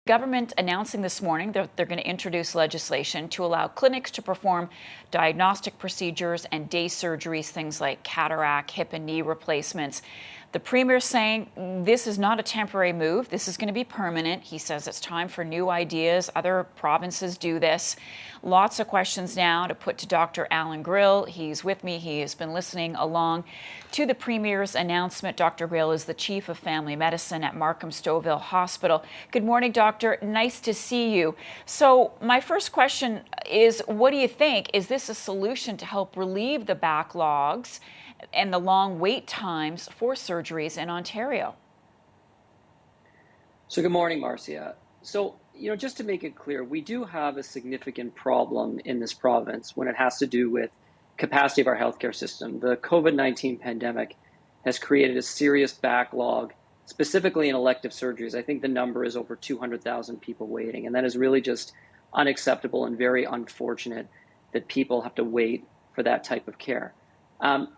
Government announcing this morning that they're going to introduce legislation to allow clinics to perform diagnostic procedures and day surgeries, things like cataract, hip and knee replacements. The premier saying this is not a temporary move. This is going to be permanent. He says it's time for new ideas. Other provinces do this. Lots of questions now to put to Dr. Allan Grill. He's with me. He has been listening along to the premier's announcement. Dr. Grill is the chief of family medicine at Markham-Stouffville Hospital. Good morning, doctor. Nice to see you. So my first question is, what do you think? Is this a solution to help relieve the backlogs and the long wait times for surgeries in Ontario? So good morning, Marcia. So, just to make it clear, we do have a significant problem in this province when it has to do with capacity of our healthcare system. The COVID-19 pandemic has created a serious backlog, specifically in elective surgeries. I think the number is over 200,000 people waiting, and that is really just unacceptable and very unfortunate that people have to wait for that type of care.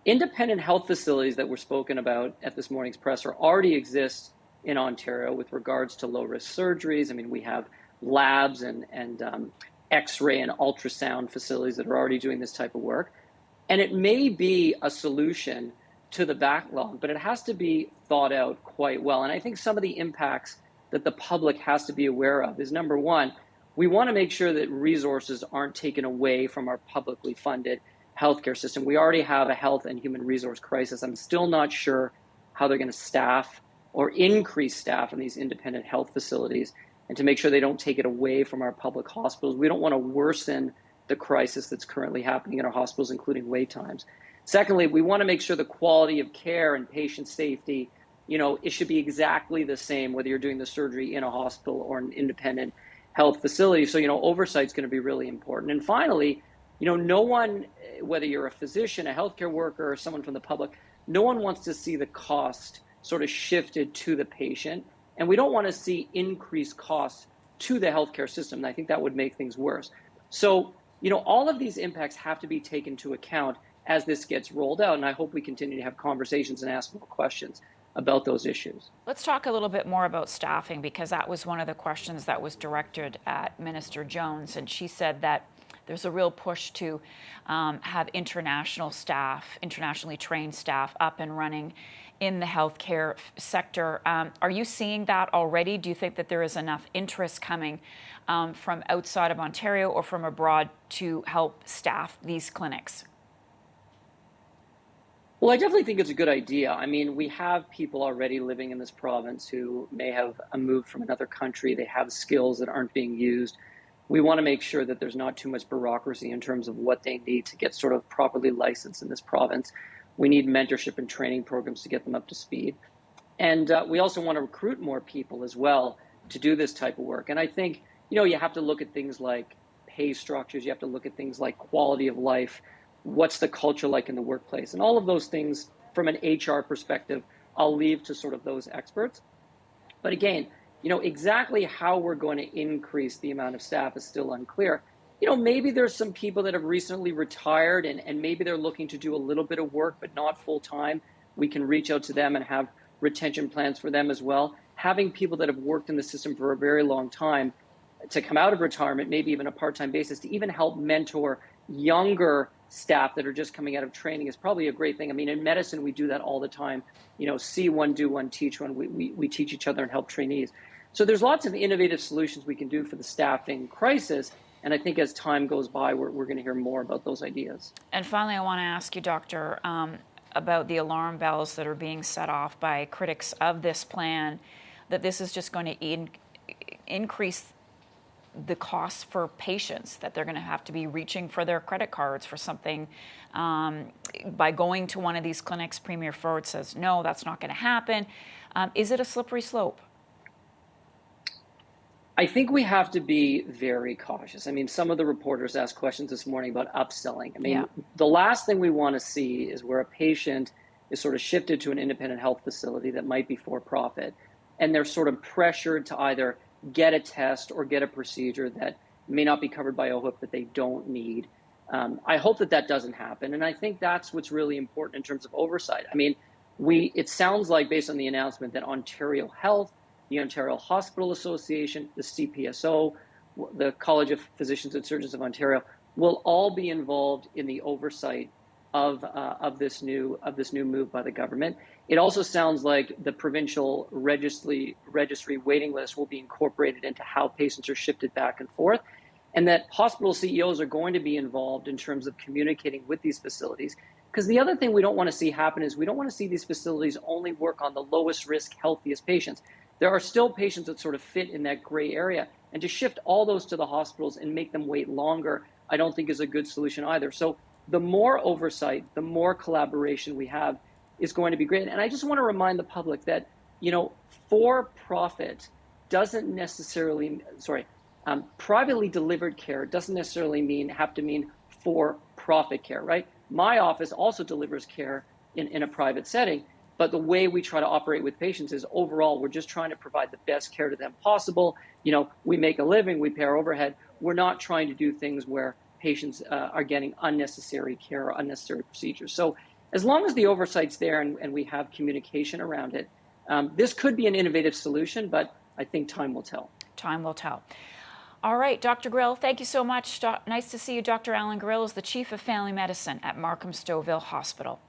Independent health facilities that were spoken about at this morning's presser already exist in Ontario with regards to low-risk surgeries. I mean, we have labs and X-ray and ultrasound facilities that are already doing this type of work. And it may be a solution to the backlog, but it has to be thought out quite well. And I think some of the impacts that the public has to be aware of is, number one, we want to make sure that resources aren't taken away from our publicly funded healthcare system. We already have a health and human resource crisis. I'm still not sure how they're going to staff or increase staff in these independent health facilities, and to make sure they don't take it away from our public hospitals. We don't want to worsen the crisis that's currently happening in our hospitals, including wait times. Secondly, we want to make sure the quality of care and patient safety, it should be exactly the same whether you're doing the surgery in a hospital or an independent health facility. So, oversight is going to be really important. And finally, no one, whether you're a physician, a healthcare worker, or someone from the public, no one wants to see the cost sort of shifted to the patient. And we don't want to see increased costs to the healthcare system. And I think that would make things worse. So, all of these impacts have to be taken into account as this gets rolled out. And I hope we continue to have conversations and ask more questions about those issues. Let's talk a little bit more about staffing, because that was one of the questions that was directed at Minister Jones. And she said that there's a real push to have internationally trained staff up and running in the healthcare sector. Are you seeing that already? Do you think that there is enough interest coming from outside of Ontario or from abroad to help staff these clinics? Well, I definitely think it's a good idea. I mean, we have people already living in this province who may have moved from another country. They have skills that aren't being used. We want to make sure that there's not too much bureaucracy in terms of what they need to get sort of properly licensed in this province. We need mentorship and training programs to get them up to speed. And we also want to recruit more people as well to do this type of work. And I think, you have to look at things like pay structures. You have to look at things like quality of life. What's the culture like in the workplace? And all of those things from an HR perspective, I'll leave to sort of those experts. But again, exactly how we're going to increase the amount of staff is still unclear. Maybe there's some people that have recently retired and maybe they're looking to do a little bit of work, but not full time. We can reach out to them and have retention plans for them as well. Having people that have worked in the system for a very long time to come out of retirement, maybe even a part-time basis, to even help mentor younger staff that are just coming out of training is probably a great thing. I mean, in medicine, we do that all the time. See one, do one, teach one. We teach each other and help trainees. So there's lots of innovative solutions we can do for the staffing crisis. And I think as time goes by, we're going to hear more about those ideas. And finally, I want to ask you, Doctor, about the alarm bells that are being set off by critics of this plan, that this is just going to increase the costs for patients, that they're going to have to be reaching for their credit cards for something by going to one of these clinics. Premier Ford says, no, that's not going to happen. Is it a slippery slope? I think we have to be very cautious. I mean, some of the reporters asked questions this morning about upselling. I mean, The last thing we want to see is where a patient is sort of shifted to an independent health facility that might be for profit, and they're sort of pressured to either get a test or get a procedure that may not be covered by OHIP that they don't need. I hope that doesn't happen. And I think that's what's really important in terms of oversight. I mean, it sounds like, based on the announcement, that Ontario Health, the Ontario Hospital Association, the CPSO, the College of Physicians and Surgeons of Ontario will all be involved in the oversight of this new move by the government. It also sounds like the provincial registry waiting list will be incorporated into how patients are shifted back and forth, and that hospital CEOs are going to be involved in terms of communicating with these facilities. Because the other thing we don't want to see happen is we don't want to see these facilities only work on the lowest risk, healthiest patients. There are still patients that sort of fit in that gray area, and to shift all those to the hospitals and make them wait longer, I don't think is a good solution either. So the more oversight, the more collaboration we have is going to be great. And I just want to remind the public that, for profit doesn't necessarily, privately delivered care doesn't necessarily have to mean for profit care, right? My office also delivers care in a private setting, but the way we try to operate with patients is overall, we're just trying to provide the best care to them possible. We make a living, we pay our overhead. We're not trying to do things where patients are getting unnecessary care or unnecessary procedures. So as long as the oversight's there and we have communication around it, this could be an innovative solution, but I think time will tell. Time will tell. All right, Dr. Grill, thank you so much. Nice to see you. Dr. Allan Grill is the Chief of Family Medicine at Markham Stouffville Hospital.